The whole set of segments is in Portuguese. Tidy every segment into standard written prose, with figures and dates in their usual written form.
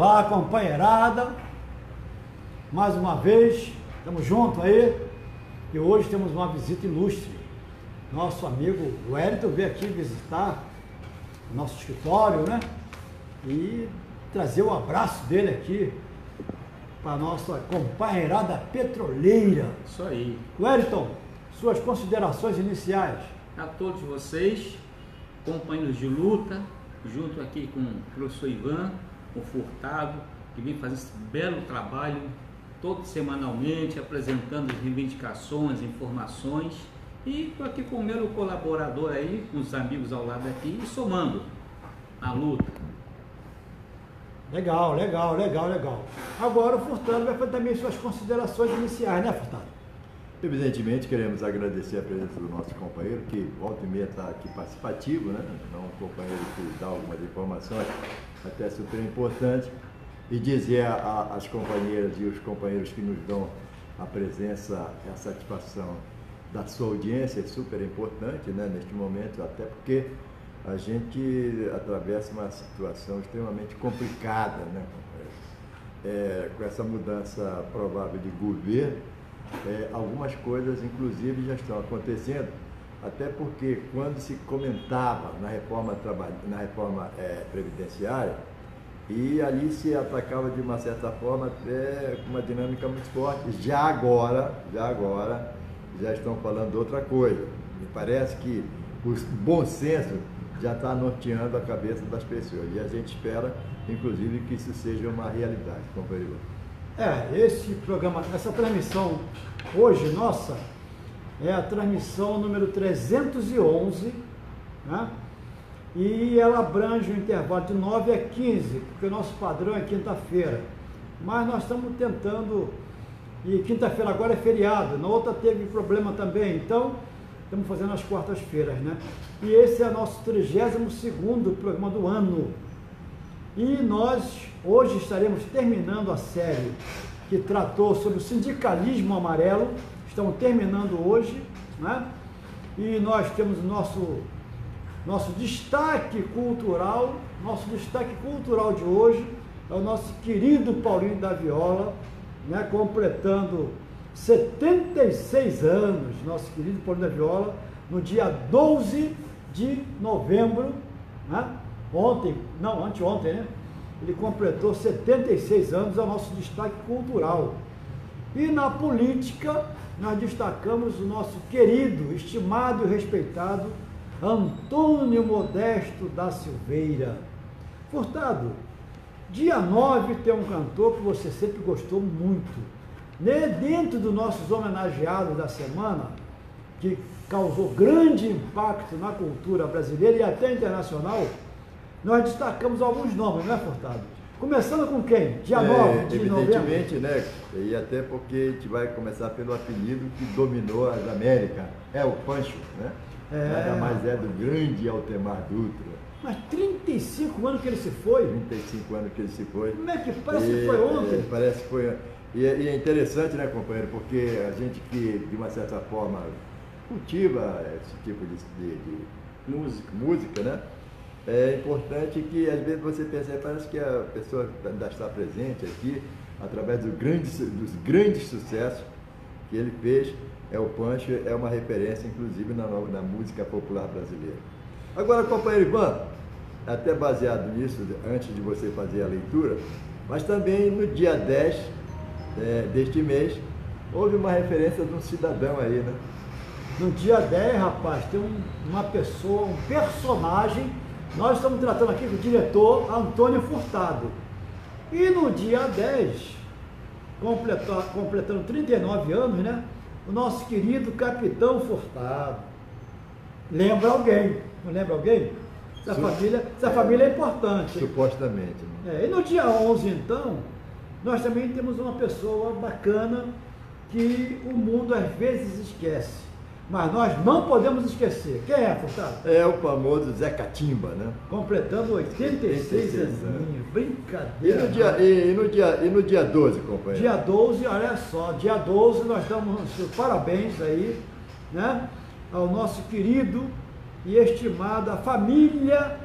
Olá, companheirada, mais uma vez, estamos juntos aí, e hoje temos uma visita ilustre. Nosso amigo Wellington veio aqui visitar o nosso escritório, né? E trazer o abraço dele aqui para a nossa companheirada petroleira. Isso aí. Wellington, suas considerações iniciais. A todos vocês, companheiros de luta, junto aqui com o professor Ivan, o Furtado, que vem fazendo esse belo trabalho todo semanalmente, apresentando as reivindicações, informações, e estou aqui com o meu colaborador aí, com os amigos ao lado aqui, e somando a luta. Legal. Agora o Furtado vai fazer também suas considerações iniciais, né, Furtado? Evidentemente, queremos agradecer a presença do nosso companheiro, que volta e meia está aqui participativo, né? Não um companheiro que dá algumas informações, até super importante, e dizer às companheiras e os companheiros que nos dão a presença, a satisfação da sua audiência, é super importante, né? Neste momento, até porque a gente atravessa uma situação extremamente complicada, né, companheiro? Com essa mudança provável de governo, algumas coisas, inclusive, já estão acontecendo, até porque quando se comentava na reforma previdenciária, e ali se atacava de uma certa forma com uma dinâmica muito forte, já agora já estão falando outra coisa. Me parece que o bom senso já está norteando a cabeça das pessoas, e a gente espera, inclusive, que isso seja uma realidade, companheiro. Esse programa, essa transmissão hoje, nossa, é a transmissão número 311, né? E ela abrange o intervalo de 9 a 15, porque o nosso padrão é quinta-feira. Mas nós estamos tentando, e quinta-feira agora é feriado, na outra teve problema também, então estamos fazendo as quartas-feiras, né? E esse é o nosso 32º programa do ano. E nós hoje estaremos terminando a série que tratou sobre o sindicalismo amarelo. Estamos terminando hoje, né? E nós temos o nosso destaque cultural. Nosso destaque cultural de hoje é o nosso querido Paulinho da Viola, né? Completando 76 anos, nosso querido Paulinho da Viola, no dia 12 de novembro, né? Anteontem, né? Ele completou 76 anos, é o nosso destaque cultural. E na política, nós destacamos o nosso querido, estimado e respeitado Antônio Modesto da Silveira. Furtado, dia 9 tem um cantor que você sempre gostou muito. Dentro dos nossos homenageados da semana, que causou grande impacto na cultura brasileira e até internacional, nós destacamos alguns nomes, não é, Furtado? Começando com quem? Dia 9 de novembro. Evidentemente, né? E até porque a gente vai começar pelo apelido que dominou as Américas, é o Pancho, né? Nada mais é do grande Altemar Dutra. Mas 35 anos que ele se foi? 35 anos que ele se foi. Como é que parece que foi ontem? Parece que foi. E é interessante, né, companheiro? Porque a gente que, de uma certa forma, cultiva esse tipo de música, né? É importante que, às vezes, você percebe, parece que a pessoa ainda está presente aqui, através dos grandes sucessos que ele fez. O Pancho é uma referência, inclusive, na música popular brasileira. Agora, companheiro Ivan, até baseado nisso, antes de você fazer a leitura, mas também no dia 10 deste mês, houve uma referência de um cidadão aí, né? No dia 10, rapaz, tem uma pessoa, um personagem. Nós estamos tratando aqui com o diretor Antônio Furtado. E no dia 10, completando 39 anos, né? O nosso querido Capitão Furtado. Lembra alguém? Não lembra alguém? Essa família é importante. Supostamente. Né? E no dia 11, então, nós também temos uma pessoa bacana que o mundo às vezes esquece. Mas nós não podemos esquecer. Quem é, Furtado? É o famoso Zé Catimba, né? Completando 86 aninhos. Brincadeira. E no dia 12, companheiro? Dia 12, olha só. Dia 12 nós damos parabéns aí, né? Ao nosso querido e estimada família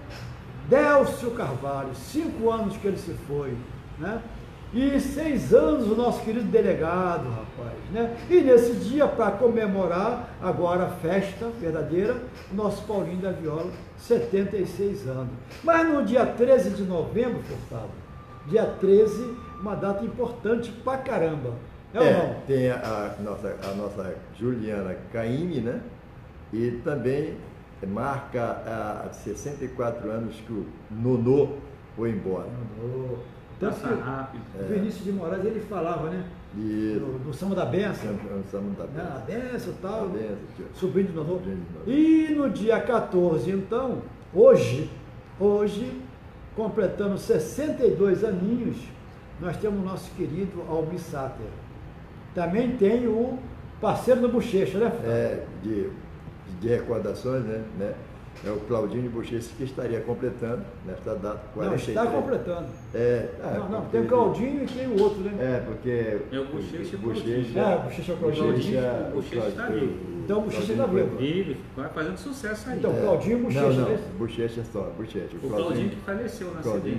Délcio Carvalho. 5 anos que ele se foi. né? E 6 anos o nosso querido delegado, rapaz, né? E nesse dia, para comemorar agora a festa verdadeira, o nosso Paulinho da Viola, 76 anos. Mas no dia 13 de novembro, Furtado, dia 13, uma data importante pra caramba. É ou não? Tem a nossa Juliana Caymmi, né? E também marca há 64 anos que o Nonô foi embora. Passa rápido. O Vinícius de Moraes, ele falava, né? Do Samba da Benção. A Benção e tal. Sobrinho de Nonô. E no dia 14, então, hoje, completando 62 aninhos, nós temos o nosso querido Almir Sater. Também tem o parceiro do Bochecha, né? De recordações, né? É o Claudinho de Bochecha que estaria completando nesta data 43. Não, está completando. Não, tem o Claudinho e tem o outro, né? Porque é o Bochecha. O Bochecha é o Claudinho. O Bochecha está vivo. Então o Bochecha está vivo. Vive, vai fazendo sucesso aí. Então, Claudinho e Bochecha. Não, Bochecha só, Bochecha. O Claudinho que faleceu na cidade.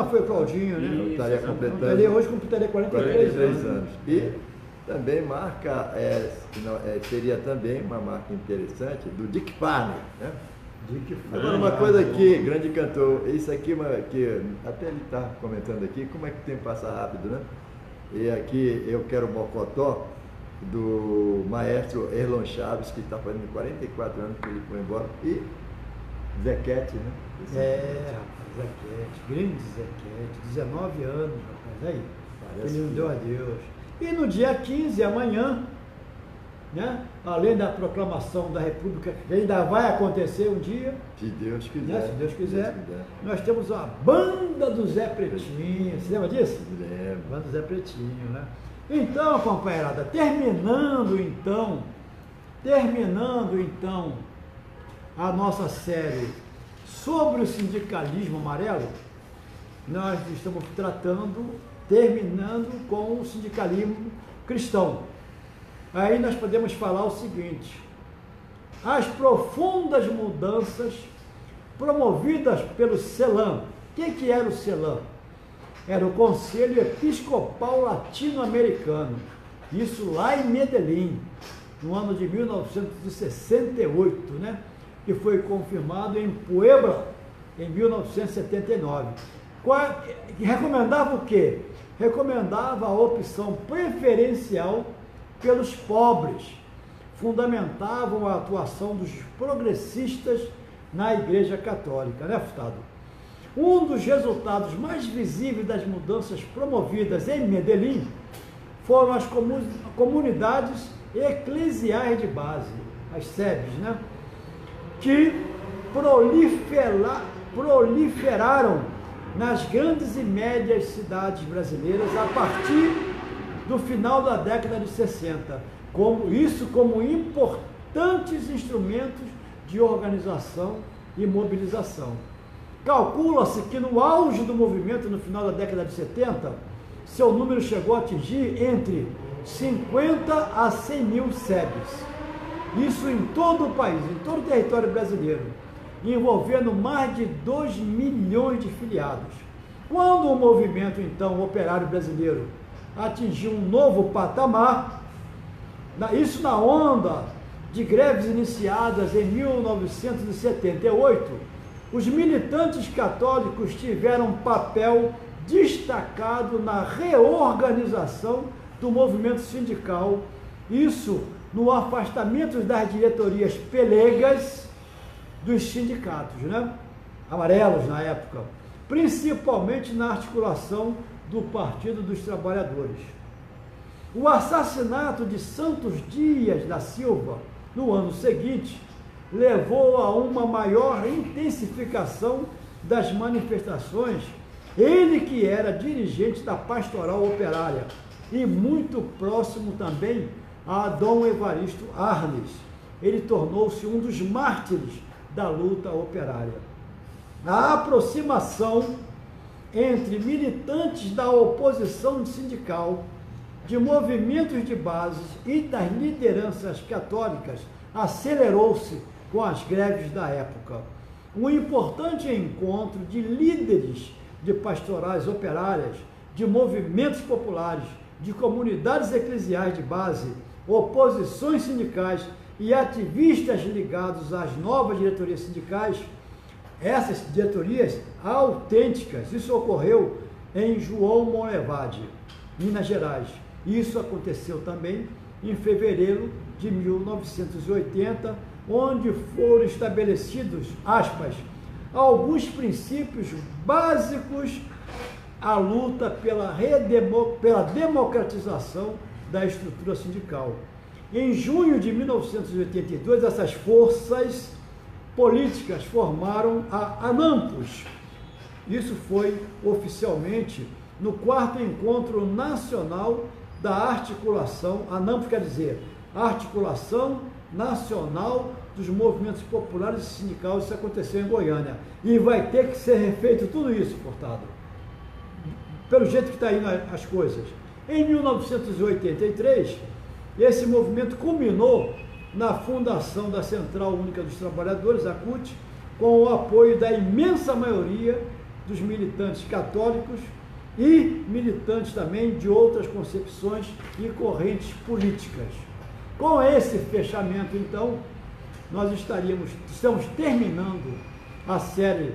Foi o Claudinho, né? Ele estaria completando. Ele hoje completaria 43 anos. E também marca, seria também uma marca interessante do Dick Farney, né? Agora, uma coisa aqui, grande cantor, isso aqui, que até ele está comentando aqui, como é que o tempo passa rápido, né? E aqui eu quero Mocotó, do maestro Erlon Chaves, que está fazendo 44 anos que ele foi embora, e Zequete, né? Rapaz, Zequete, grande Zequete, 19 anos, rapaz, aí, ele não deu adeus. E no dia 15, amanhã, né? Além da proclamação da República, que ainda vai acontecer um dia, se Deus quiser, né? Se Deus quiser, nós temos a Banda do Zé Pretinho. Você lembra disso? Lembro. Banda do Zé Pretinho, né? Então, companheirada, terminando então a nossa série sobre o sindicalismo amarelo, nós estamos terminando com o sindicalismo cristão. Aí nós podemos falar o seguinte: as profundas mudanças promovidas pelo CELAM. O que era o CELAM? Era o Conselho Episcopal Latino-Americano, isso lá em Medellín, no ano de 1968, né? Que foi confirmado em Puebla, em 1979. Recomendava o quê? Recomendava a opção preferencial pelos pobres, fundamentavam a atuação dos progressistas na Igreja Católica, né, Furtado? Um dos resultados mais visíveis das mudanças promovidas em Medellín foram as comunidades eclesiais de base, as SEBs, né, que proliferaram nas grandes e médias cidades brasileiras a partir do final da década de 60, como importantes instrumentos de organização e mobilização. Calcula-se que no auge do movimento, no final da década de 70, seu número chegou a atingir entre 50 a 100 mil SEBs. Isso em todo o país, em todo o território brasileiro, envolvendo mais de 2 milhões de filiados. Quando o movimento, então, operário brasileiro atingiu um novo patamar, isso na onda de greves iniciadas em 1978, os militantes católicos tiveram um papel destacado na reorganização do movimento sindical, isso no afastamento das diretorias pelegas dos sindicatos, né? Amarelos na época, principalmente na articulação do Partido dos Trabalhadores. O assassinato de Santos Dias da Silva, no ano seguinte, levou a uma maior intensificação das manifestações, ele que era dirigente da Pastoral Operária e muito próximo também a Dom Evaristo Arnes. Ele tornou-se um dos mártires da luta operária. A aproximação entre militantes da oposição sindical, de movimentos de base e das lideranças católicas acelerou-se com as greves da época. Um importante encontro de líderes de pastorais operárias de movimentos populares, de comunidades eclesiais de base, oposições sindicais e ativistas ligados às novas diretorias sindicais, essas diretorias autênticas. Isso ocorreu em João Monlevade, Minas Gerais. Isso aconteceu também em fevereiro de 1980, onde foram estabelecidos, aspas, alguns princípios básicos à luta pela democratização da estrutura sindical. Em junho de 1982, essas forças políticas formaram a ANAMPOS. Isso foi oficialmente no 4º Encontro Nacional da Articulação, ANAMPOS quer dizer Articulação Nacional dos Movimentos Populares e Sindicais. Isso aconteceu em Goiânia. E vai ter que ser refeito tudo isso, Furtado, pelo jeito que está indo as coisas. Em 1983, esse movimento culminou na fundação da Central Única dos Trabalhadores, a CUT, com o apoio da imensa maioria dos militantes católicos e militantes também de outras concepções e correntes políticas. Com esse fechamento, então, nós estamos terminando a série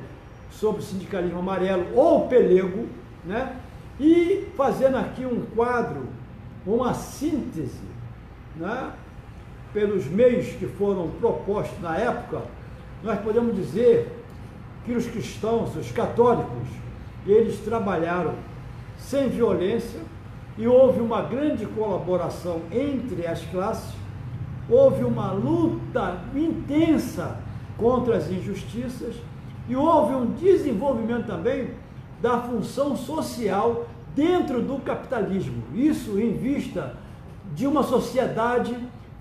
sobre o sindicalismo amarelo ou pelego, né? E fazendo aqui um quadro, uma síntese, né? Pelos meios que foram propostos na época, nós podemos dizer que os cristãos, os católicos, eles trabalharam sem violência e houve uma grande colaboração entre as classes, houve uma luta intensa contra as injustiças e houve um desenvolvimento também da função social dentro do capitalismo. Isso em vista de uma sociedade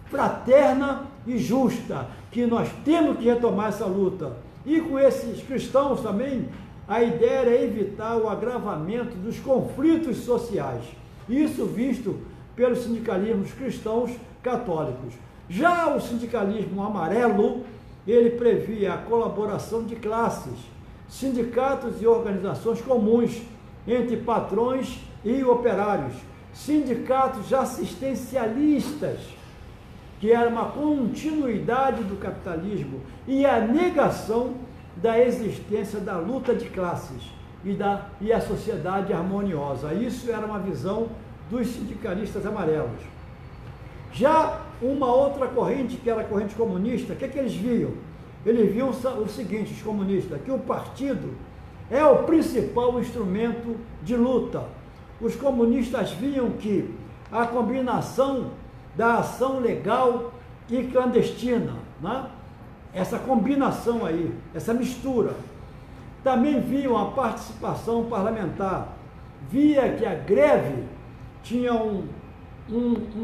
fraterna e justa, que nós temos que retomar essa luta. E com esses cristãos também, a ideia era evitar o agravamento dos conflitos sociais. Isso visto pelos sindicalismos cristãos católicos. Já o sindicalismo amarelo, ele previa a colaboração de classes, sindicatos e organizações comuns entre patrões e operários, sindicatos assistencialistas, que era uma continuidade do capitalismo e a negação da existência da luta de classes e a sociedade harmoniosa. Isso era uma visão dos sindicalistas amarelos. Já uma outra corrente, que era a corrente comunista, o que eles viam? Eles viam o seguinte, os comunistas, que o partido é o principal instrumento de luta. Os comunistas viam que a combinação da ação legal e clandestina, né? Essa combinação aí, essa mistura. Também viam a participação parlamentar, via que a greve tinha um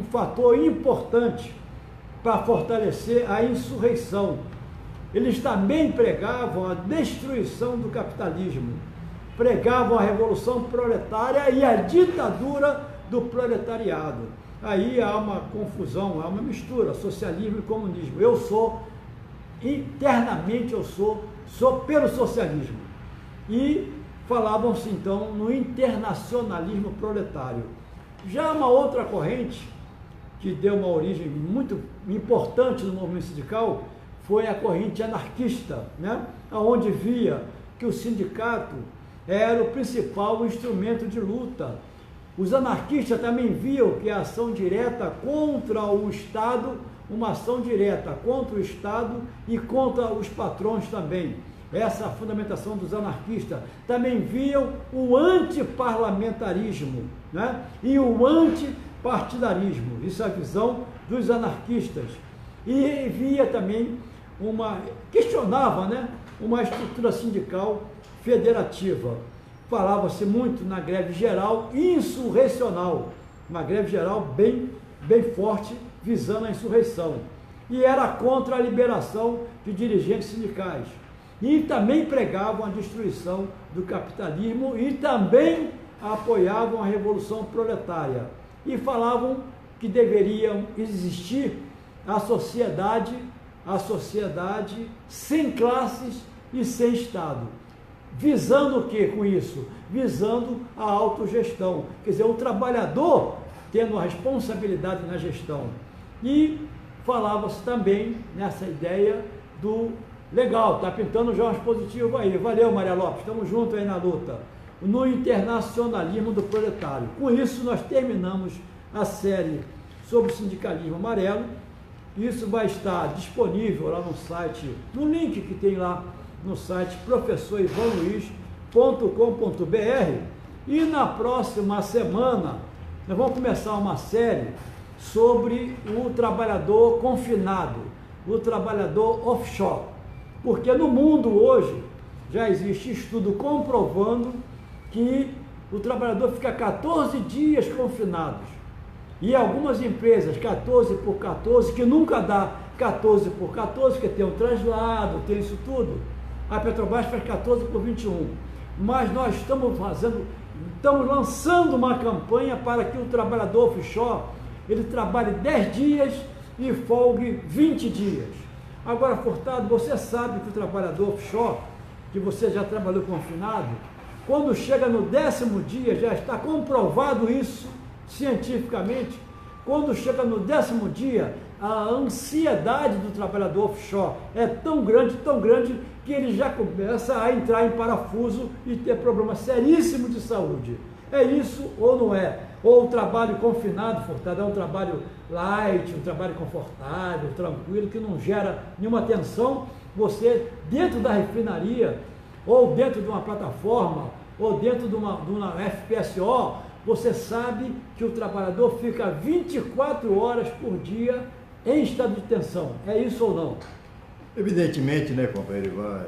fator importante para fortalecer a insurreição. Eles também pregavam a destruição do capitalismo, pregavam a revolução proletária e a ditadura do proletariado. Aí há uma confusão, há uma mistura, socialismo e comunismo. Internamente eu sou pelo socialismo. E falavam-se então no internacionalismo proletário. Já uma outra corrente que deu uma origem muito importante no movimento sindical foi a corrente anarquista, né? Onde via que o sindicato era o principal instrumento de luta. Os anarquistas também viam que a ação direta contra o Estado, uma ação direta contra o Estado e contra os patrões também. Essa é a fundamentação dos anarquistas. Também viam o antiparlamentarismo, né? E o antipartidarismo. Isso é a visão dos anarquistas. E via também questionava, né? Uma estrutura sindical federativa. Falava-se muito na greve geral insurrecional, uma greve geral bem forte, visando a insurreição. E era contra a liberação de dirigentes sindicais. E também pregavam a destruição do capitalismo e também apoiavam a revolução proletária. E falavam que deveriam existir a sociedade sem classes e sem Estado. visando o que com isso? Visando a autogestão, quer dizer, o trabalhador tendo a responsabilidade na gestão. E falava-se também nessa ideia do legal, tá pintando jogos positivos aí. Valeu, Maria Lopes, estamos juntos aí na luta. No internacionalismo do proletário. Com isso, nós terminamos a série sobre o sindicalismo amarelo. Isso vai estar disponível lá no site, no link que tem lá no site professorivanluiz.com.br. E na próxima semana, nós vamos começar uma série sobre o trabalhador confinado, o trabalhador offshore. Porque no mundo hoje já existe estudo comprovando que o trabalhador fica 14 dias confinados. E algumas empresas, 14 por 14, que nunca dá 14 por 14, porque tem um traslado, tem isso tudo. A Petrobras faz 14 por 21. Mas nós estamos lançando uma campanha para que o trabalhador offshore, ele trabalhe 10 dias e folgue 20 dias. Agora, Furtado, você sabe que o trabalhador offshore, que você já trabalhou confinado, quando chega no 10º dia, já está comprovado isso cientificamente, quando chega no 10º dia, a ansiedade do trabalhador offshore é tão grande, que ele já começa a entrar em parafuso e ter problemas seríssimos de saúde. É isso ou não é? Ou o trabalho confinado, Furtado, é um trabalho light, um trabalho confortável, tranquilo, que não gera nenhuma tensão. Você, dentro da refinaria, ou dentro de uma plataforma, ou dentro de uma FPSO, você sabe que o trabalhador fica 24 horas por dia em estado de tensão. É isso ou não? Evidentemente, né, companheiro Ivan,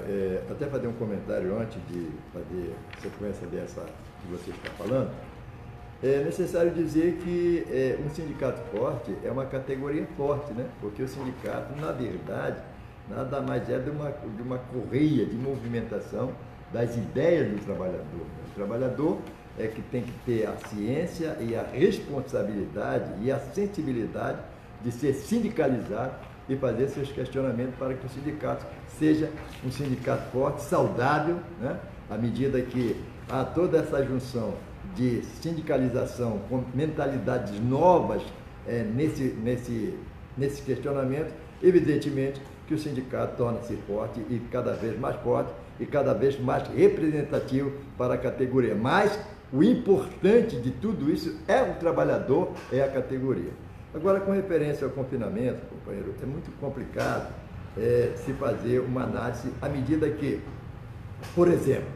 até fazer um comentário antes de fazer sequência dessa que você está falando, é necessário dizer que um sindicato forte é uma categoria forte, né? Porque o sindicato, na verdade, nada mais é de uma correia de movimentação das ideias do trabalhador. O trabalhador é que tem que ter a ciência e a responsabilidade e a sensibilidade de ser sindicalizado e fazer seus questionamentos para que o sindicato seja um sindicato forte, saudável, né? À medida que há toda essa junção de sindicalização com mentalidades novas nesse questionamento, evidentemente que o sindicato torna-se forte e cada vez mais forte e cada vez mais representativo para a categoria. Mas o importante de tudo isso é o trabalhador, é a categoria. Agora, com referência ao confinamento, companheiro, é muito complicado se fazer uma análise à medida que, por exemplo,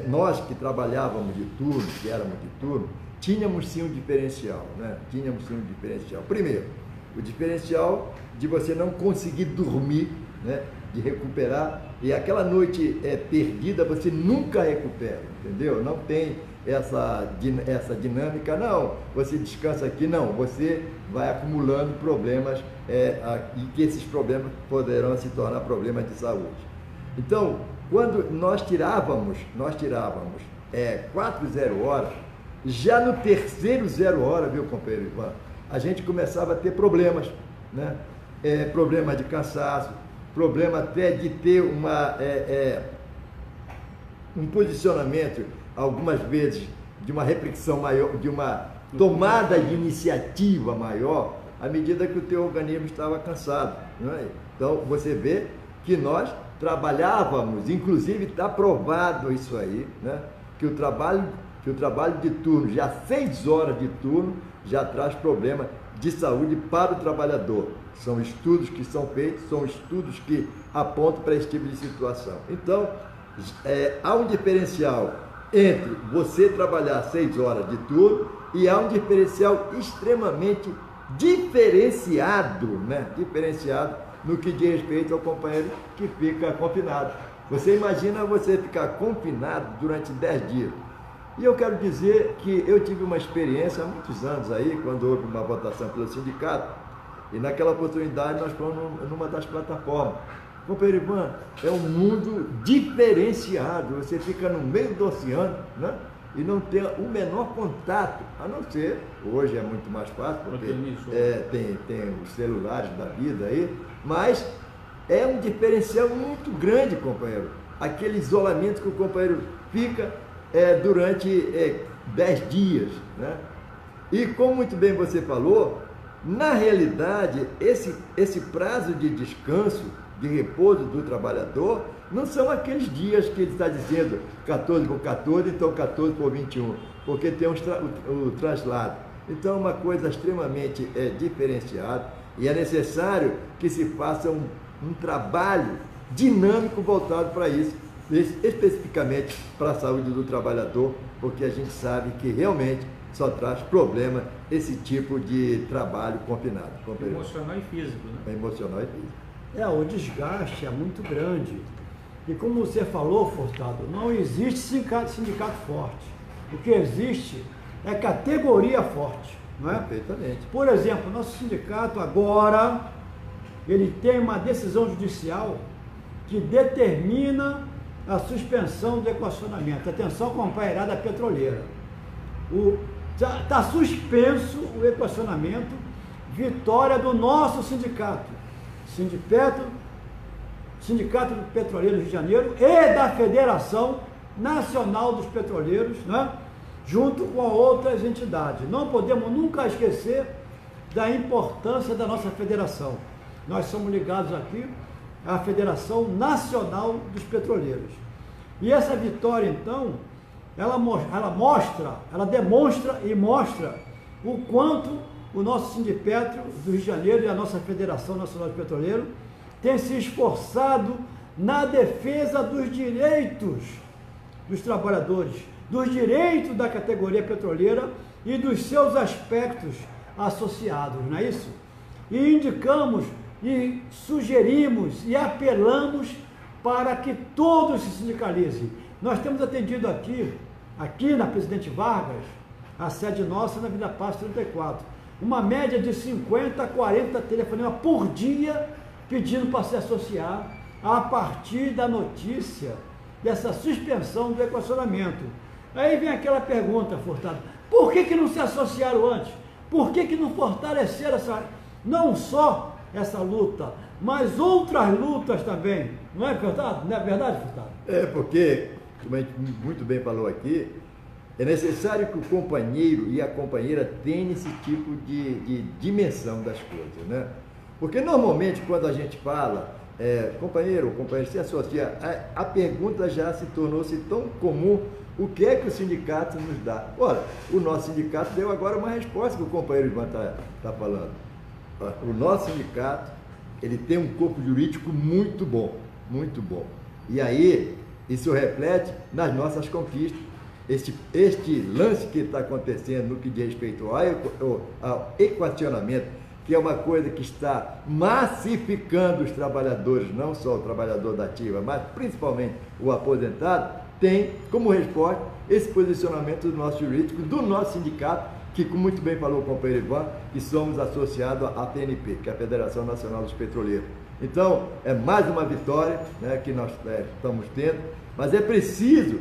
nós que trabalhávamos de turno, que éramos de turno, tínhamos sim um diferencial, né? Tínhamos sim um diferencial. Primeiro, o diferencial de você não conseguir dormir, né? De recuperar, e aquela noite perdida você nunca recupera, entendeu? Não tem essa dinâmica, não, você descansa aqui, não, você vai acumulando problemas e que esses problemas poderão se tornar problemas de saúde. Então, quando nós tirávamos 4 0 horas, já no terceiro 0 hora, viu, companheiro Ivan, a gente começava a ter problemas, né? Problema de cansaço, problema até de ter um posicionamento, algumas vezes, de uma reflexão maior, de uma tomada de iniciativa maior, à medida que o teu organismo estava cansado, não é? Então, você vê que nós trabalhávamos, inclusive está provado isso aí, né? Que o trabalho de turno, já 6 horas de turno, já traz problema de saúde para o trabalhador. São estudos que são feitos, são estudos que apontam para esse tipo de situação. Então, há um diferencial entre você trabalhar 6 horas de turno e há um diferencial extremamente diferenciado, né? Diferenciado no que diz respeito ao companheiro que fica confinado. Você imagina você ficar confinado durante 10 dias. E eu quero dizer que eu tive uma experiência há muitos anos aí, quando houve uma votação pelo sindicato, e naquela oportunidade nós fomos numa das plataformas. Companheiro Ivan, é um mundo diferenciado, você fica no meio do oceano, né? E não tem o menor contato, a não ser, hoje é muito mais fácil, porque tem os celulares da vida aí, mas é um diferencial muito grande, companheiro. aquele isolamento que o companheiro fica durante 10 dias, né? E como muito bem você falou, na realidade, esse prazo de descanso, de repouso do trabalhador, não são aqueles dias que ele está dizendo 14 por 14, então 14 por 21, porque tem o traslado. Então é uma coisa extremamente diferenciada e é necessário que se faça um trabalho dinâmico voltado para isso, especificamente para a saúde do trabalhador, porque a gente sabe que realmente só traz problema esse tipo de trabalho confinado. Emocional e físico, né? Emocional e físico. O desgaste é muito grande. E como você falou, Furtado, não existe sindicato forte. O que existe é categoria forte, não é? Perfeitamente. Por exemplo, nosso sindicato agora, ele tem uma decisão judicial que determina a suspensão do equacionamento. Atenção, companheirada petroleira. Está suspenso o equacionamento, vitória do nosso sindicato, Sindicato Petroleiro do Rio de Janeiro e da Federação Nacional dos Petroleiros, né? Junto com outras entidades. Não podemos nunca esquecer da importância da nossa federação. Nós somos ligados aqui à Federação Nacional dos Petroleiros. E essa vitória, então, ela demonstra e mostra o quanto o nosso Sindipetro do Rio de Janeiro e a nossa Federação Nacional de Petroleiros tem se esforçado na defesa dos direitos dos trabalhadores, dos direitos da categoria petroleira e dos seus aspectos associados, não é isso? E indicamos e sugerimos e apelamos para que todos se sindicalizem. Nós temos atendido aqui na Presidente Vargas, a sede nossa na Avenida Passo 34, uma média de 50 a 40 telefonemas por dia pedindo para se associar a partir da notícia dessa suspensão do equacionamento. Aí vem aquela pergunta, Furtado, por que não se associaram antes? Por que não fortaleceram não só essa luta, mas outras lutas também? Não é verdade? Não é verdade, Furtado? Porque, como a gente muito bem falou aqui, é necessário que o companheiro e a companheira tenham esse tipo de dimensão das coisas, né? Porque normalmente quando a gente fala, companheiro ou companheiro se associa, a pergunta já se tornou-se tão comum, o que é que o sindicato nos dá? Ora, o nosso sindicato deu agora uma resposta que o companheiro Ivan está falando. O nosso sindicato, ele tem um corpo jurídico muito bom, muito bom. E aí, isso reflete nas nossas conquistas. Este lance que está acontecendo no que diz respeito ao equacionamento, que é uma coisa que está massificando os trabalhadores, não só o trabalhador da ativa, mas principalmente o aposentado, tem como resposta esse posicionamento do nosso jurídico, do nosso sindicato, que, como muito bem falou o companheiro Ivan, que somos associados à PNP, que é a Federação Nacional dos Petroleiros. Então, é mais uma vitória, né, que nós estamos tendo, mas é preciso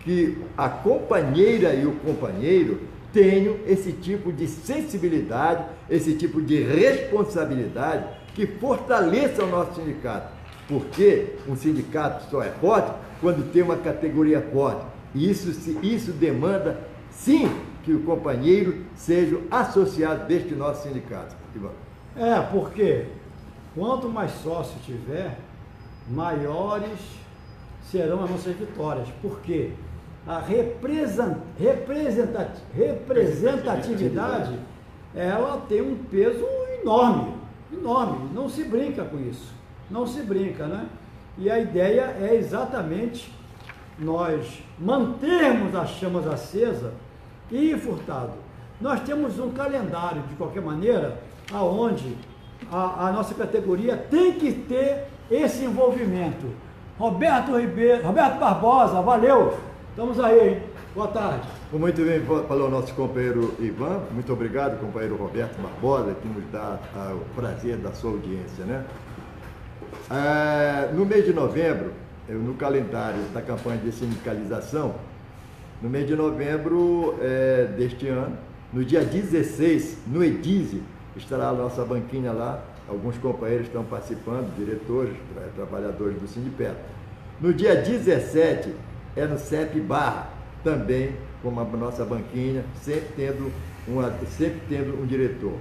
que a companheira e o companheiro tenham esse tipo de sensibilidade, esse tipo de responsabilidade que fortaleça o nosso sindicato. Porque um sindicato só é forte quando tem uma categoria forte. E isso demanda, sim, que o companheiro seja associado deste nosso sindicato. Porque quanto mais sócio tiver, maiores serão as nossas vitórias. Porque a representatividade, ela tem um peso enorme, enorme. Não se brinca com isso, não se brinca, né? E a ideia é exatamente nós mantermos as chamas acesas. E, Furtado, nós temos um calendário, de qualquer maneira, aonde a nossa categoria tem que ter esse envolvimento. Roberto Barbosa, valeu! Estamos aí, hein? Boa tarde. Muito bem, falou o nosso companheiro Ivan. Muito obrigado, companheiro Roberto Barbosa, que nos dá o prazer da sua audiência, né? No mês de novembro, no calendário da campanha de sindicalização, no mês de novembro deste ano, no dia 16, no EDISE, estará a nossa banquinha lá, alguns companheiros estão participando, diretores, trabalhadores do Sindipetro. No dia 17 é no CEP Barra, também como a nossa banquinha, sempre tendo um diretor.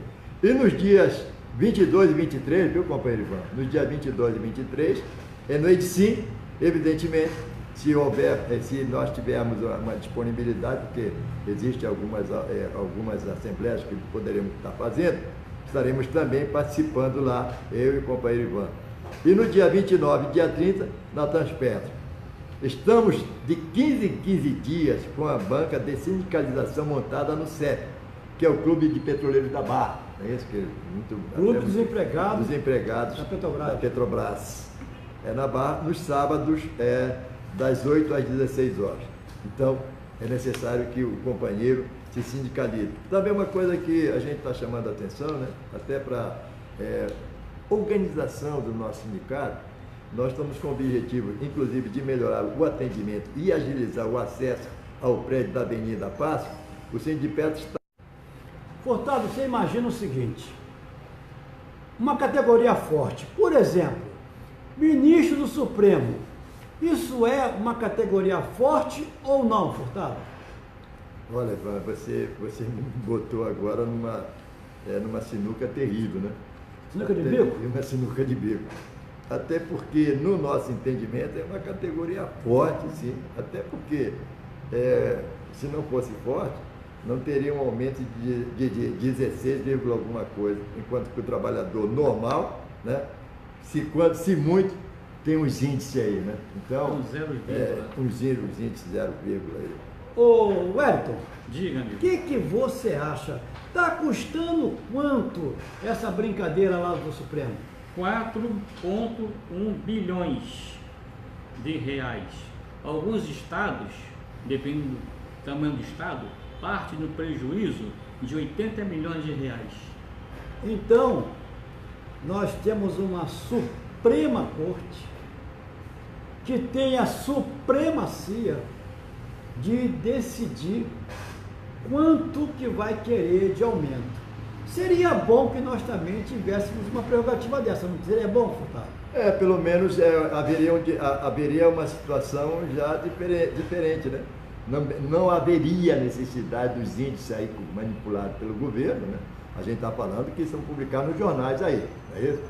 E nos dias 22 e 23, viu, companheiro Ivan? Nos dias 22 e 23 é no Edicim, evidentemente, se nós tivermos uma disponibilidade, porque existem algumas assembleias que poderemos estar fazendo, estaremos também participando lá, eu e o companheiro Ivan. E no dia 29 e dia 30, na Transpetro. Estamos de 15 em 15 dias com a banca de sindicalização montada no CEP, que é o Clube de Petroleiros da Barra. É isso que Clube dos Empregados da Petrobras. É na Barra, nos sábados, das 8 às 16 horas. Então, é necessário que o companheiro se sindicalize. Também uma coisa que a gente está chamando a atenção, né? Até para organização do nosso sindicato, nós estamos com o objetivo, inclusive, de melhorar o atendimento e agilizar o acesso ao prédio da Avenida Passo. O Sindipetro está... Furtado, você imagina o seguinte, uma categoria forte, por exemplo, ministro do Supremo, isso é uma categoria forte ou não, Furtado? Olha, Ivan, você me botou agora numa sinuca terrível, né? Sinuca de bico? Uma sinuca de bico. Até porque, no nosso entendimento, é uma categoria forte, sim. Até porque, se não fosse forte, não teria um aumento de 16, alguma coisa, enquanto que o trabalhador normal, né, se muito, tem uns índices aí, né? Então, uns índices 0, aí. Ô, Wellington, diga, amigo. O que você acha? Está custando quanto essa brincadeira lá do Supremo? 4,1 bilhões de reais. Alguns estados, dependendo do tamanho do estado, parte no prejuízo de 80 milhões de reais. Então, nós temos uma Suprema Corte que tem a supremacia de decidir quanto que vai querer de aumento. Seria bom que nós também tivéssemos uma prerrogativa dessa, não seria bom, Furtado? Pelo menos haveria uma situação já diferente, né? Não haveria necessidade dos índices aí manipulados pelo governo, né? A gente está falando que são publicados nos jornais aí, não é isso?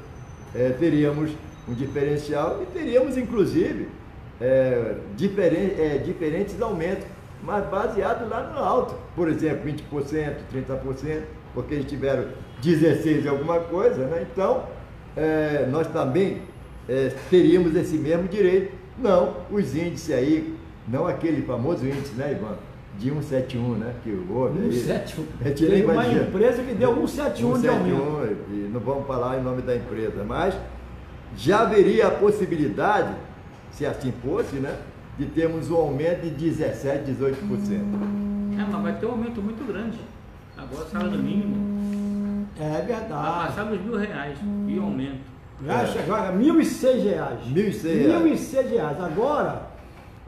Teríamos um diferencial e teríamos, inclusive, diferentes aumentos, mas baseados lá no alto. Por exemplo, 20%, 30%, porque eles tiveram 16 alguma coisa, né? Então, nós também teríamos esse mesmo direito. Não, os índices aí, não aquele famoso índice, né, Ivan? De 171, né? Que houve. 171. Tem uma empresa que deu 171 de aumento. E não vamos falar em nome da empresa, mas já haveria a possibilidade, se assim fosse, né? De termos um aumento de 17, 18%. Mas vai ter um aumento muito grande. Agora o salário mínimo. É verdade. Vai passar dos R$1.000 e aumento. Já chegou a R$1.006. R$1.006. Agora,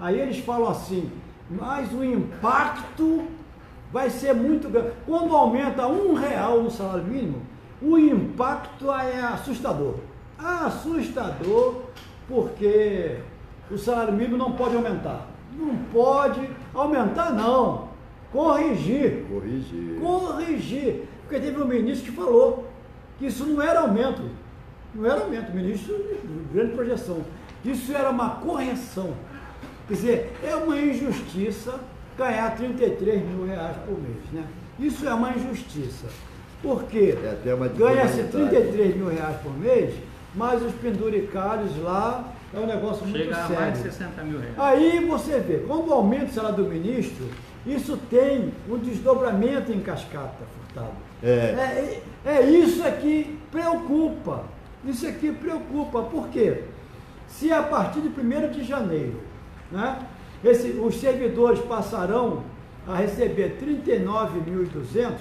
aí eles falam assim, mas o impacto vai ser muito grande. Quando aumenta R$1 no salário mínimo, o impacto é assustador. Assustador, porque o salário mínimo não pode aumentar. Não pode aumentar, não. Corrigir. Porque teve um ministro que falou que isso não era aumento. Não era aumento, ministro de grande projeção. Isso era uma correção. Quer dizer, é uma injustiça ganhar R$33 mil por mês, né? Isso é uma injustiça. Porque ganha-se R$33 mil por mês, mas os penduricários lá é um negócio muito sério. Chega a mais de R$60 mil. Aí você vê, quando aumenta o salário do ministro, isso tem um desdobramento em cascata, Furtado. Isso que preocupa. Isso aqui preocupa. Por quê? Se a partir de 1º de janeiro, né, os servidores passarão a receber 39.200,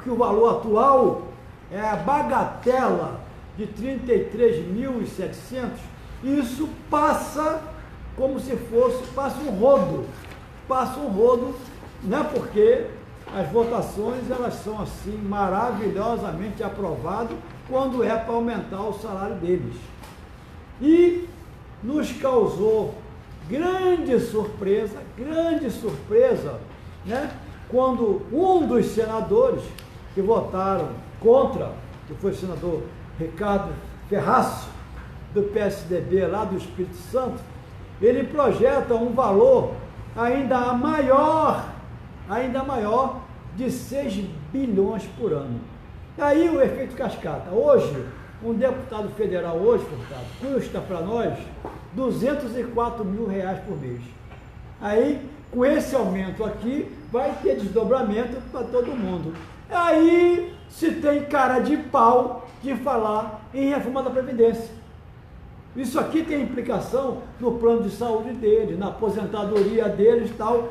que o valor atual é a bagatela de 33.700, isso passa como se passa um rodo, né? Porque as votações, elas são assim, maravilhosamente aprovadas quando é para aumentar o salário deles. E nos causou grande surpresa, né? Quando um dos senadores que votaram contra, que foi o senador Ricardo Ferraz, do PSDB lá do Espírito Santo, ele projeta um valor ainda maior de 6 bilhões por ano. Aí o efeito cascata. Hoje, um deputado federal Furtado, custa para nós R$204 mil por mês. Aí, com esse aumento aqui, vai ter desdobramento para todo mundo. Aí se tem cara de pau de falar em reforma da Previdência. Isso aqui tem implicação no plano de saúde deles, na aposentadoria deles e tal.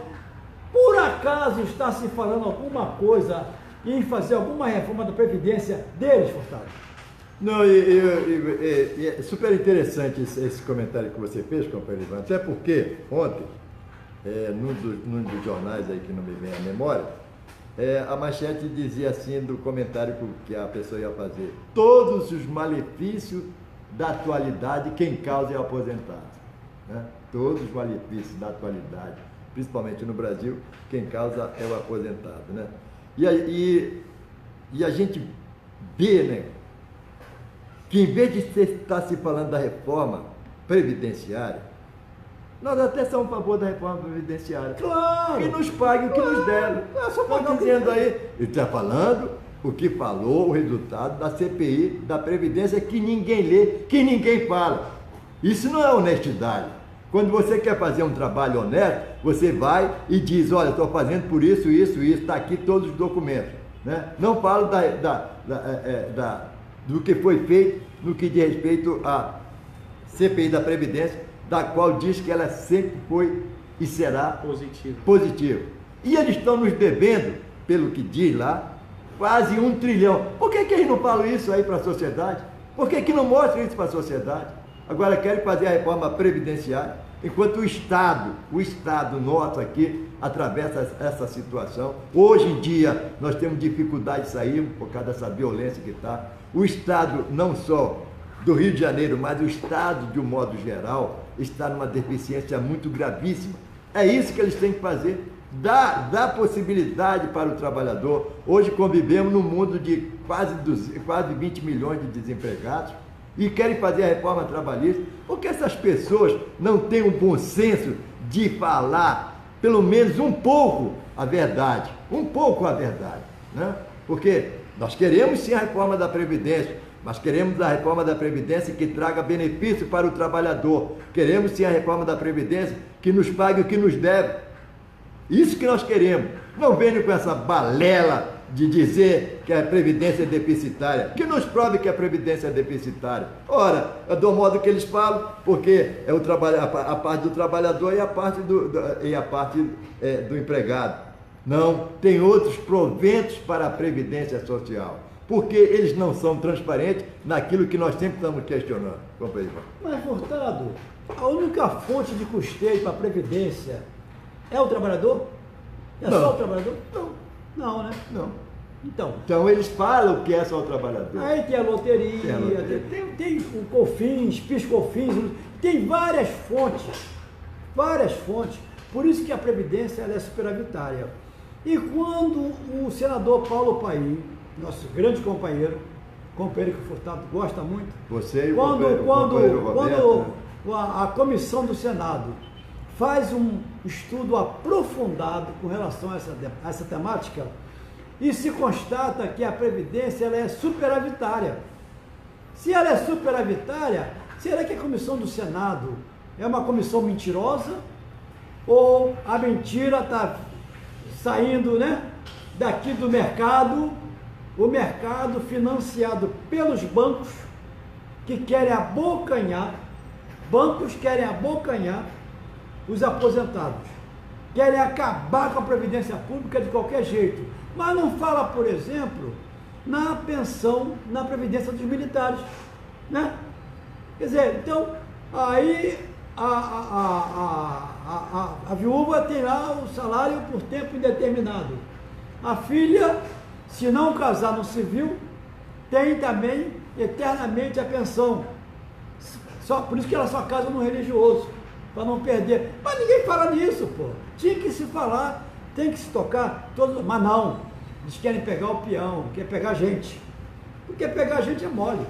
Por acaso está se falando alguma coisa em fazer alguma reforma da Previdência deles, Furtado? Não, é super interessante esse comentário que você fez, companheiro Ivan, até porque ontem, num dos jornais aí que não me vem à memória, a manchete dizia assim, do comentário que a pessoa ia fazer: todos os malefícios da atualidade, quem causa é o aposentado. Né? Todos os malefícios da atualidade, principalmente no Brasil, quem causa é o aposentado. Né? E a gente vê, né, que em vez de estar se falando da reforma previdenciária, nós até somos a favor da reforma previdenciária. Claro! Que nos pague o que nos deram. Estão dizendo aí, ele está falando o que falou, o resultado da CPI, da Previdência, que ninguém lê, que ninguém fala. Isso não é honestidade. Quando você quer fazer um trabalho honesto, você vai e diz: olha, estou fazendo por isso, está aqui todos os documentos. Né? Não falo do que foi feito no que diz respeito à CPI da Previdência, da qual diz que ela sempre foi e será positiva. E eles estão nos devendo, pelo que diz lá, quase 1 trilhão. Por que eles não falam isso aí para a sociedade? Por que não mostram isso para a sociedade? Agora querem fazer a reforma previdenciária, enquanto o Estado nosso aqui atravessa essa situação. Hoje em dia nós temos dificuldade de sair por causa dessa violência que está. O Estado, não só do Rio de Janeiro, mas o Estado de um modo geral, está numa deficiência muito gravíssima. É isso que eles têm que fazer, dar possibilidade para o trabalhador. Hoje convivemos num mundo de quase 20 milhões de desempregados e querem fazer a reforma trabalhista, porque essas pessoas não têm um bom senso de falar pelo menos um pouco a verdade, né? Porque nós queremos sim a reforma da Previdência, mas queremos a reforma da Previdência que traga benefício para o trabalhador. Queremos sim a reforma da Previdência que nos pague o que nos deve. Isso que nós queremos. Não venham com essa balela de dizer que a Previdência é deficitária. Que nos prove que a Previdência é deficitária. Ora, é do modo que eles falam, porque é a parte do trabalhador e a parte do empregado. Não, tem outros proventos para a Previdência Social. Porque eles não são transparentes naquilo que nós sempre estamos questionando. Companheiro. Mas, Furtado, a única fonte de custeio para a Previdência é o trabalhador? É não. Só o trabalhador? Não. Não, né? Não. Então eles falam que é só o trabalhador. Aí tem a loteria, tem o COFINS, PIS/COFINS, tem várias fontes. Por isso que a Previdência ela é superavitária. E quando o senador Paulo Paim, nosso grande companheiro que o Furtado gosta muito, você e o quando Roberto, a comissão do Senado faz um estudo aprofundado com relação a essa temática e se constata que a Previdência ela é superavitária. Se ela é superavitária, será que a comissão do Senado é uma comissão mentirosa? Ou a mentira está saindo, né, daqui do mercado, o mercado financiado pelos bancos que querem abocanhar, os aposentados, querem acabar com a Previdência Pública de qualquer jeito, mas não fala, por exemplo, na pensão, na Previdência dos militares, né? Quer dizer, então, aí a viúva tem lá o salário por tempo indeterminado. A filha, se não casar no civil, tem também eternamente a pensão. Só, por isso que ela só casa no religioso, para não perder. Mas ninguém fala nisso, pô. Tinha que se falar, tem que se tocar, mas não. Eles querem pegar o peão, querem pegar a gente. Porque pegar a gente é mole.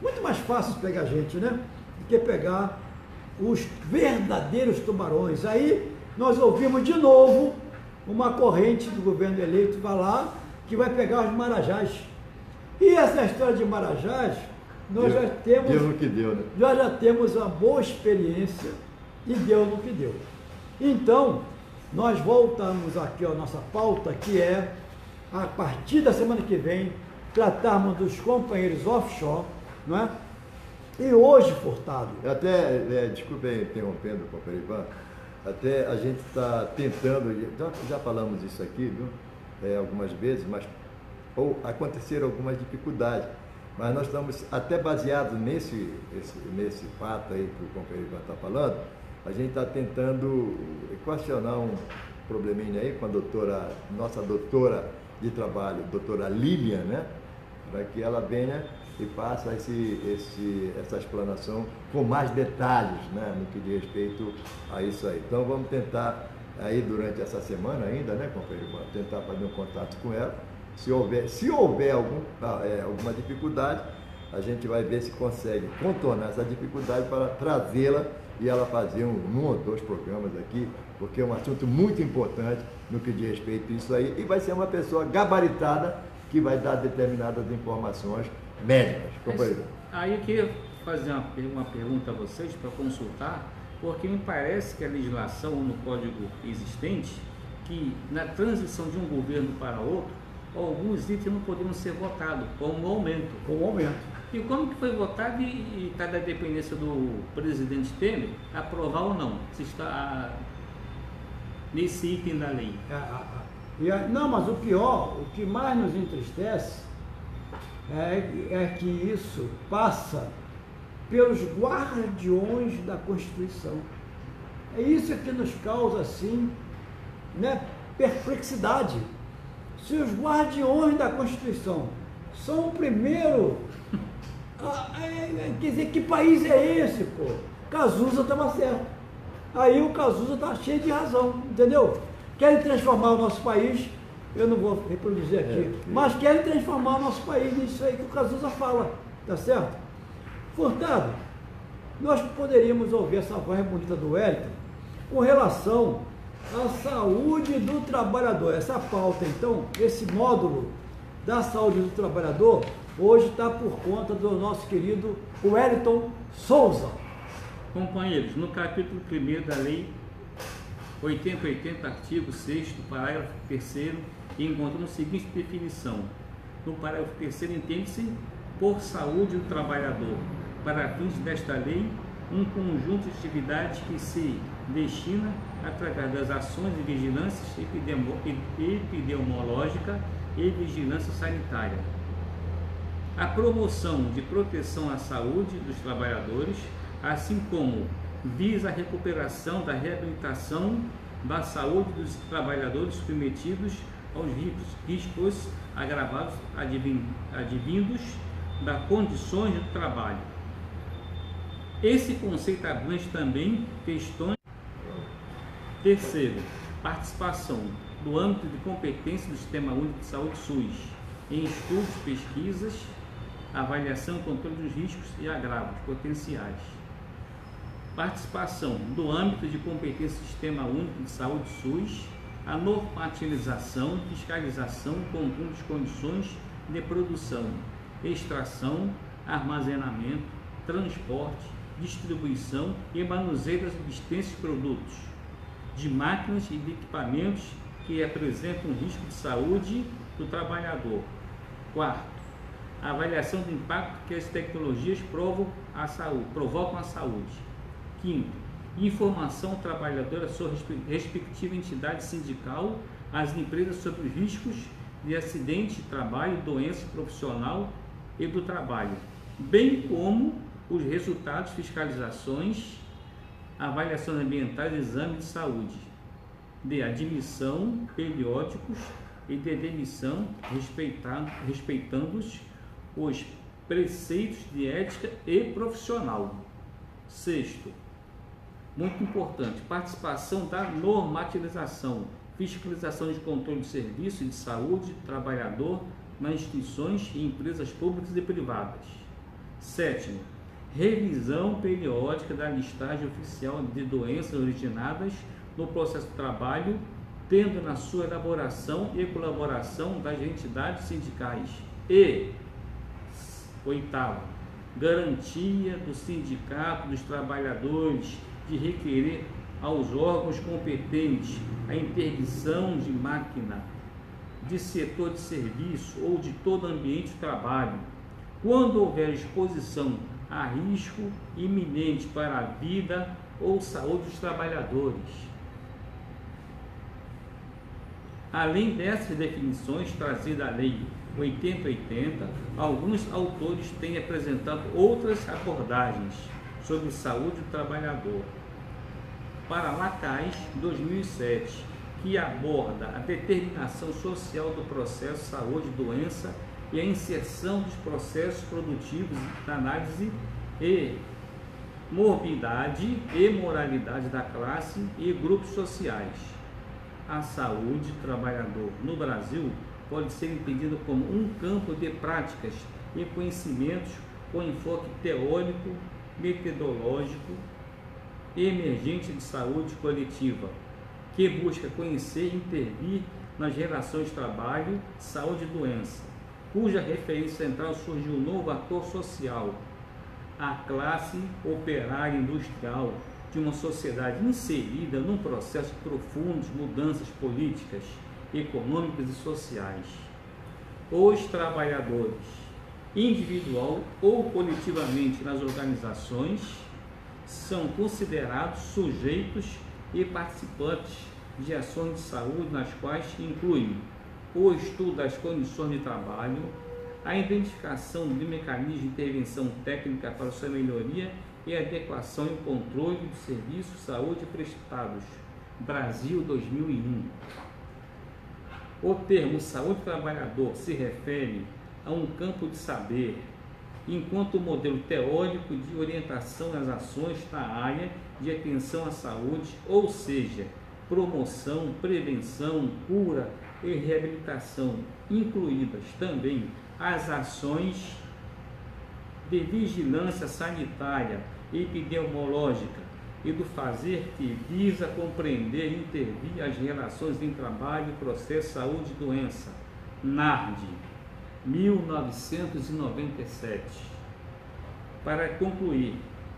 Muito mais fácil pegar a gente, né? Do que pegar os verdadeiros tubarões. Aí nós ouvimos de novo uma corrente do governo eleito vai lá, que vai pegar os marajás. E essa história de marajás, nós já temos. Deu no que deu, né? Nós já temos uma boa experiência e deu no que deu. Então, nós voltamos aqui à nossa pauta, que é, a partir da semana que vem, tratarmos dos companheiros offshore, não é? E hoje, Furtado. Desculpe interrompendo, companheiro Ivan, até a gente está tentando, já falamos isso aqui, viu? Algumas vezes, mas aconteceram algumas dificuldades. Mas nós estamos até baseados nesse fato aí que o companheiro Ivan está falando, a gente está tentando equacionar um probleminha aí com a nossa doutora de trabalho, doutora Lilian, né? Para que ela venha e faça essa explanação com mais detalhes, né? No que diz respeito a isso aí. Então vamos tentar aí durante essa semana ainda, né, companheiro Ivan, tentar fazer um contato com ela. Se houver alguma dificuldade, a gente vai ver se consegue contornar essa dificuldade para trazê-la e ela fazer um ou dois programas aqui, porque é um assunto muito importante no que diz respeito a isso aí, e vai ser uma pessoa gabaritada que vai dar determinadas informações médicas. Companheiro. Aí eu queria fazer uma pergunta a vocês para consultar, porque me parece que a legislação no código existente, que na transição de um governo para outro, alguns itens não poderiam ser votados, como o aumento. Com o aumento. E como que foi votado e está da dependência do presidente Temer aprovar ou não? Se está nesse item da lei. Não, mas o pior, o que mais nos entristece é que isso passa pelos guardiões da Constituição. É isso que nos causa, assim, né, perplexidade. Se os guardiões da Constituição são o primeiro, quer dizer, que país é esse, pô? Cazuza estava certo. Aí o Cazuza está cheio de razão, entendeu? Querem transformar o nosso país, eu não vou reproduzir aqui, mas querem transformar o nosso país nisso aí que o Cazuza fala, tá certo? Furtado, nós poderíamos ouvir essa voz bonita do Wellington com relação à saúde do trabalhador. Essa pauta, então, esse módulo da saúde do trabalhador, hoje está por conta do nosso querido Wellington Souza. Companheiros, no capítulo 1º da Lei 8080, artigo 6º, parágrafo 3º, encontramos a seguinte definição. No parágrafo 3º, entende-se por saúde do trabalhador, para fins desta lei, um conjunto de atividades que se destina, através das ações de vigilância epidemiológica e vigilância sanitária, a promoção de proteção à saúde dos trabalhadores, assim como visa a recuperação da reabilitação da saúde dos trabalhadores submetidos aos riscos agravados advindos das condições de trabalho. Esse conceito abrange também questões. Terceiro, participação do âmbito de competência do Sistema Único de Saúde SUS em estudos, pesquisas, avaliação e controle dos riscos e agravos potenciais. Participação do âmbito de competência do Sistema Único de Saúde SUS, a normatização, fiscalização, conjunto de condições de produção, extração, armazenamento, transporte, distribuição e manuseio das existentes produtos, de máquinas e de equipamentos que apresentam risco de saúde do trabalhador. Quarto, a avaliação do impacto que as tecnologias provocam à saúde. Quinto, informação ao trabalhador, à sua respectiva entidade sindical, às empresas sobre os riscos de acidente de trabalho, doença profissional e do trabalho, bem como os resultados, fiscalizações, avaliações ambientais e exames de saúde, de admissão, periódicos e de demissão, respeitando os preceitos de ética e profissional. Sexto, muito importante, participação da normatização, fiscalização de controle de serviço de saúde do trabalhador nas instituições e empresas públicas e privadas. Sétimo, revisão periódica da listagem oficial de doenças originadas no processo de trabalho, tendo na sua elaboração e colaboração das entidades sindicais. E, oitavo, garantia do sindicato dos trabalhadores de requerer aos órgãos competentes a interdição de máquina, de setor de serviço ou de todo ambiente de trabalho, quando houver exposição a risco iminente para a vida ou saúde dos trabalhadores. Além dessas definições trazidas à Lei 8080, alguns autores têm apresentado outras abordagens sobre saúde do trabalhador. Para Lacaz, 2007, que aborda a determinação social do processo saúde e doença e a inserção dos processos produtivos da análise e morbidade e moralidade da classe e grupos sociais. A saúde do trabalhador no Brasil pode ser entendida como um campo de práticas e conhecimentos com enfoque teórico, metodológico e emergente de saúde coletiva, que busca conhecer e intervir nas relações de trabalho, saúde e doença, cuja referência central surgiu um novo ator social, a classe operária industrial de uma sociedade inserida num processo de profundas mudanças políticas, econômicas e sociais. Os trabalhadores, individual ou coletivamente nas organizações, são considerados sujeitos e participantes de ações de saúde, nas quais incluem o estudo das condições de trabalho, a identificação de mecanismos de intervenção técnica para sua melhoria e adequação e controle dos serviços de saúde prestados. Brasil 2001. O termo saúde do trabalhador se refere a um campo de saber, enquanto o modelo teórico de orientação nas ações da área de atenção à saúde, ou seja, promoção, prevenção, cura e reabilitação, incluídas também as ações de vigilância sanitária e epidemiológica e do fazer que visa compreender e intervir as relações em trabalho, processo, saúde e doença. Nardi, 1997. Para concluir,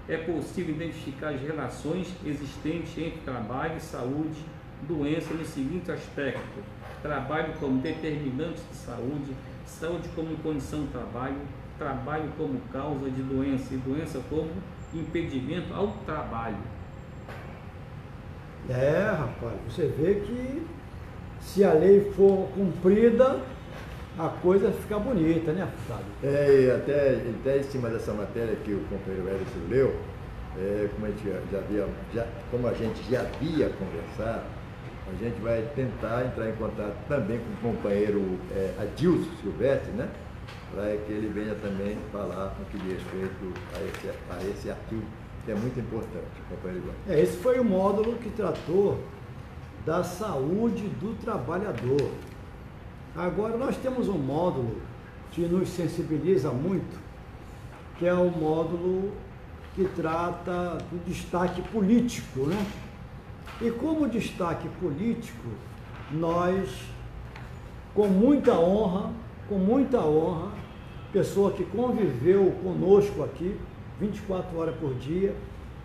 é possível identificar as relações existentes entre trabalho, saúde, doença nos seguintes aspectos: trabalho como determinante de saúde, saúde como condição de trabalho, trabalho como causa de doença e doença como impedimento ao trabalho. Rapaz, você vê que se a lei for cumprida, a coisa fica bonita, né, Fábio? E até em cima dessa matéria que o companheiro Edson leu, como a gente já havia conversado, a gente vai tentar entrar em contato também com o companheiro Adilson Silvestre, né? Para que ele venha também falar no que diz respeito a esse artigo, que é muito importante, companheiro Ivan. Esse foi o módulo que tratou da saúde do trabalhador. Agora nós temos um módulo que nos sensibiliza muito, que é o módulo que trata do destaque político, né? E como destaque político, nós, com muita honra, pessoa que conviveu conosco aqui, 24 horas por dia,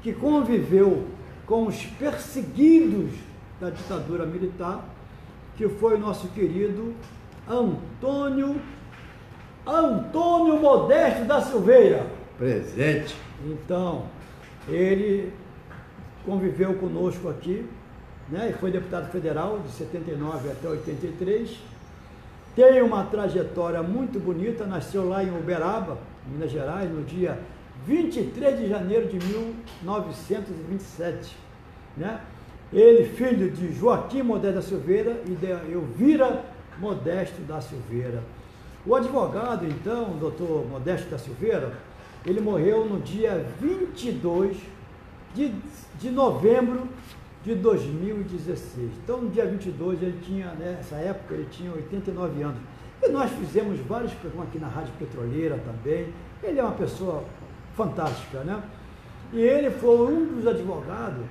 que conviveu com os perseguidos da ditadura militar, que foi o nosso querido Antônio Modesto da Silveira. Presente. Então, ele conviveu conosco aqui, né? E foi deputado federal de 79 até 83. Tem uma trajetória muito bonita, nasceu lá em Uberaba, Minas Gerais, no dia 23 de janeiro de 1927, né? Ele, filho de Joaquim Modesto da Silveira e de Elvira Modesto da Silveira. O advogado, então, doutor Modesto da Silveira, Ele morreu no dia 22 de novembro de 2016. Então, no dia 22, ele tinha, nessa época, ele tinha 89 anos. E nós fizemos vários programas aqui na Rádio Petroleira também. Ele é uma pessoa fantástica, né? E ele foi um dos advogados.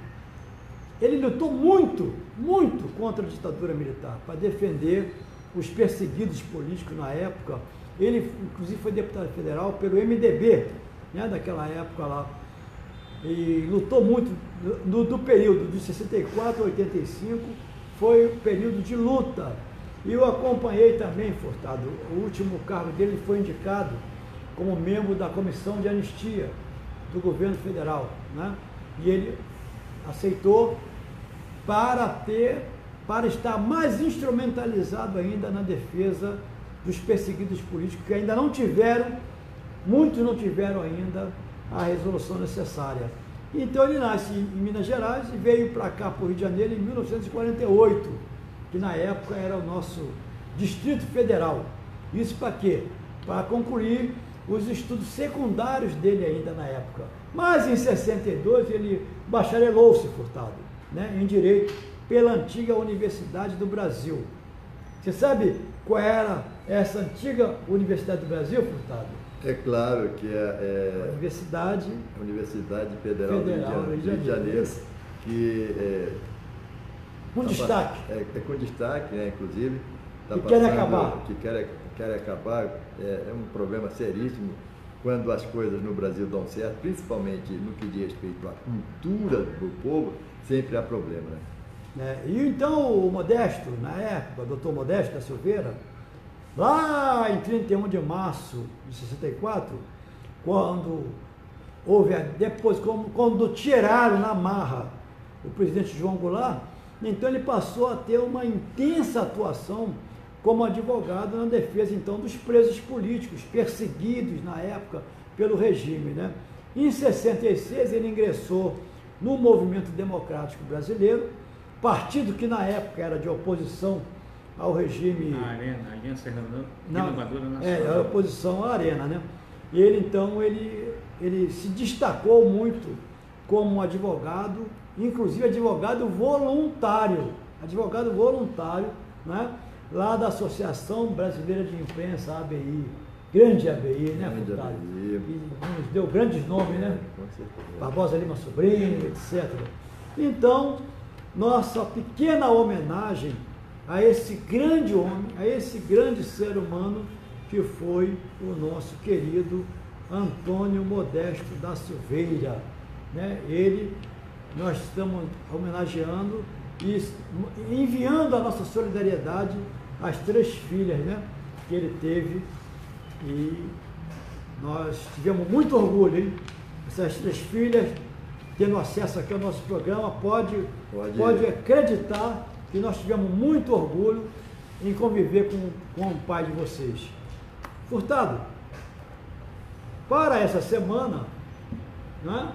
Ele lutou muito, muito contra a ditadura militar, para defender os perseguidos políticos na época. Ele, inclusive, foi deputado federal pelo MDB, né, daquela época lá. E lutou muito do período de 64 a 85, foi o período de luta. E eu acompanhei também, Furtado. O último cargo dele foi indicado como membro da Comissão de Anistia do governo federal, né? E ele aceitou para estar mais instrumentalizado ainda na defesa dos perseguidos políticos, que ainda não tiveram, muitos não tiveram ainda a resolução necessária. Então ele nasce em Minas Gerais e veio para cá, para o Rio de Janeiro, em 1948, que na época era o nosso Distrito Federal. Isso para quê? Para concluir os estudos secundários dele ainda na época. Mas em 62 ele bacharelou-se, Furtado, né, em Direito, pela antiga Universidade do Brasil. Você sabe qual era essa antiga Universidade do Brasil, Furtado? É claro que é Universidade Federal do Rio de Janeiro, que com destaque. Com destaque, né, inclusive. Que querem acabar. Que querem acabar. É um problema seríssimo quando as coisas no Brasil dão certo, principalmente no que diz respeito à cultura do povo, sempre há problema, né? E então o Modesto, na época, o doutor Modesto da Silveira, lá em 31 de março de 64, quando houve, depois, quando tiraram na marra o presidente João Goulart, então ele passou a ter uma intensa atuação como advogado na defesa, então, dos presos políticos, perseguidos na época pelo regime, né? Em 66 ele ingressou no Movimento Democrático Brasileiro, partido que na época era de oposição ao regime... A Arena, a Aliança Renovadora Nacional. A oposição à Arena, né? E ele, então, ele se destacou muito como advogado, inclusive advogado voluntário, né? Lá da Associação Brasileira de Imprensa, ABI, grande ABI, né, Furtado? Que nos deu grandes nomes, né? Com certeza. Barbosa Lima Sobrinho, etc. Então, nossa pequena homenagem a esse grande homem, a esse grande ser humano que foi o nosso querido Antônio Modesto da Silveira, né? Nós estamos homenageando e enviando a nossa solidariedade às 3 filhas, né, que ele teve, e nós tivemos muito orgulho, hein? Essas 3 filhas, tendo acesso aqui ao nosso programa, pode acreditar que nós tivemos muito orgulho em conviver com o pai de vocês. Furtado, para essa semana, né,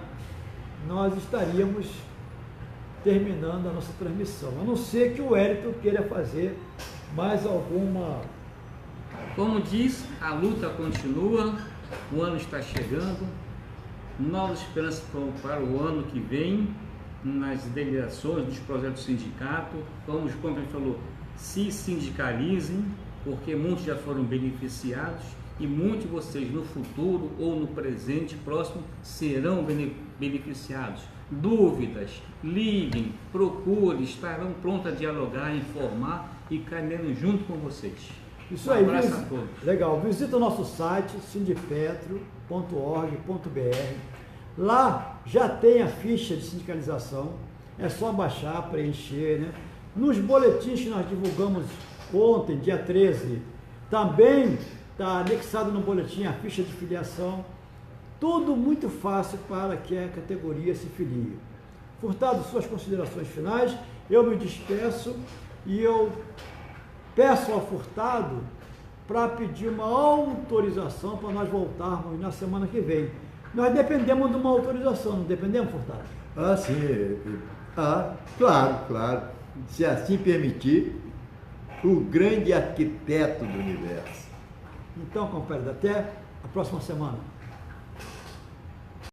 nós estaríamos terminando a nossa transmissão, a não ser que o Wellington queira fazer mais alguma... Como diz, a luta continua, o ano está chegando, novas esperanças para o ano que vem, nas delegações, nos projetos do sindicato, como a gente falou, se sindicalizem, porque muitos já foram beneficiados e muitos de vocês no futuro ou no presente próximo serão beneficiados. Dúvidas, liguem, procurem, estarão prontos a dialogar, informar e caminhando junto com vocês. Isso aí, abraço a todos. Legal, visita o nosso site sindipetro.org.br. Lá já tem a ficha de sindicalização, é só baixar, preencher, né? Nos boletins que nós divulgamos ontem, dia 13, também está anexado no boletim a ficha de filiação. Tudo muito fácil para que a categoria se filie. Furtado, suas considerações finais, eu me despeço e eu peço ao Furtado para pedir uma autorização para nós voltarmos na semana que vem. Nós dependemos de uma autorização, não dependemos, Furtado? Ah, sim. Claro. Se assim permitir, o grande arquiteto do universo. Então, compadre, até a próxima semana.